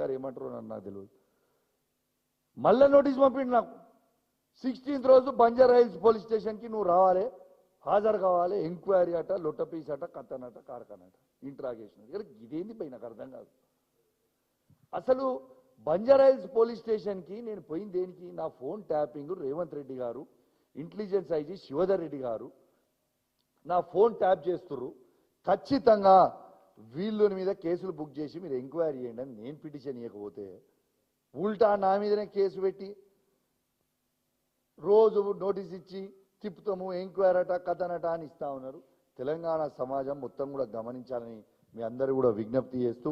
గారు ఏమంటారో నాకు తెలియదు. మళ్ళీ నోటీస్ పంపిండు నాకు. 16th రోజు బంజారా హిల్స్ పోలీస్ స్టేషన్కి నువ్వు రావాలి, హాజరు కావాలి, ఎంక్వైరీ అట, లొట్టపీస్ అట, కత్తనట, కార్ఖానట, ఇంట్రాగేషన్. ఇదేంది పై నాకు అర్థం కాదు. అసలు బంజారా హిల్స్ పోలీస్ స్టేషన్కి నేను పోయింది దేనికి? నా ఫోన్ ట్యాపింగ్ రేవంత్ రెడ్డి గారు, ఇంటెలిజెన్స్ ఐజీ శివధర్ రెడ్డి గారు నా ఫోన్ ట్యాప్ చేస్తుర్రు. ఖచ్చితంగా వీళ్ళ మీద కేసులు బుక్ చేసి మీరు ఎంక్వైరీ చేయండి అని నేను పిటిషన్ ఇవ్వకపోతే ఉల్టా నా మీదనే కేసు పెట్టి రోజు నోటీస్ ఇచ్చి తిప్పుతాము, ఎంక్వైరీ అట, కథనట అని ఇస్తా ఉన్నారు. తెలంగాణ సమాజం మొత్తం కూడా గమనించాలని మీ అందరూ కూడా విజ్ఞప్తి చేస్తూ,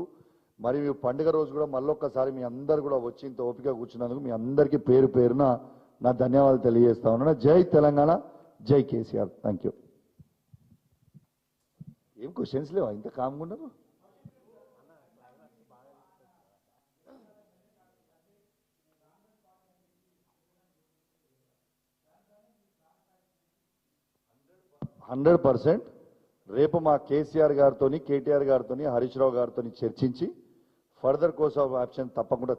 మరి మీ పండుగ రోజు కూడా మళ్ళొక్కసారి మీ అందరు కూడా వచ్చి ఇంత ఓపిక కూర్చున్నందుకు మీ అందరికీ పేరు పేరున నా ధన్యవాదాలు తెలియజేస్తా ఉన్నాను. జై తెలంగాణ, జై కేసీఆర్. Thank you. ఏం క్వశ్చన్స్ లేవా? ఇంత కామ్గా ఉన్నారు. %100% రేపు మా కేసీఆర్ గారితో, కేటీఆర్ గారితో, హరీష్ రావు గారితో చర్చించి ఫర్దర్ కోర్స్ ఆఫ్ యాక్షన్ తప్పకుండా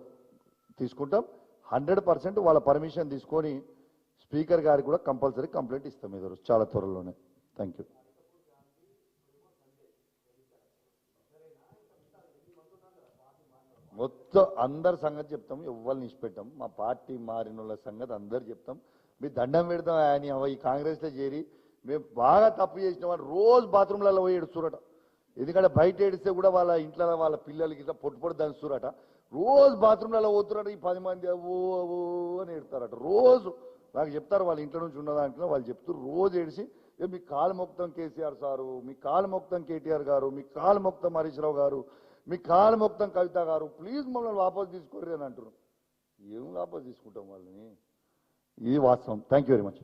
తీసుకుంటాం. 100% వాళ్ళ పర్మిషన్ తీసుకొని స్పీకర్ గారికి కూడా కంపల్సరీ కంప్లైంట్ ఇస్తాం ఈరోజు చాలా త్వరలోనే. Thank you. మొత్తం అందరి సంగతి చెప్తాం, ఎవరిని ఇచ్చిపెట్టాం. మా పార్టీ మారిన వాళ్ళ సంగతి అందరు చెప్తాం. మీ దండం పెడతాం. ఆయన ఈ కాంగ్రెస్లో చేరి మేము బాగా తప్పు చేసిన వాళ్ళు రోజు బాత్రూంలలో పోయి ఏడుస్తురట. ఎందుకంటే బయట ఏడిస్తే కూడా వాళ్ళ ఇంట్లో వాళ్ళ పిల్లలకి ఇట్లా పొట్టు దంచురట. రోజు బాత్రూంలలో పోతురట. ఈ 10 మంది ఓ ఓ అని ఏడుతారట రోజు. నాకు చెప్తారు వాళ్ళ ఇంట్లో నుంచి ఉన్న దాంట్లో వాళ్ళు చెప్తారు. రోజు ఏడిసి మీ కాలు మొక్తం కేసీఆర్ సారు, మీ కాలు మొక్తం కేటీఆర్ గారు, మీ కాలు మొక్తం హరీష్ రావు గారు, మీ కాలు మొక్తం కవిత గారు, ప్లీజ్ మమ్మల్ని వాపసు తీసుకోర్రి అని అంటారు. ఏం వాపసు తీసుకుంటాం వాళ్ళని? ఇది వాస్తవం. Thank you very much.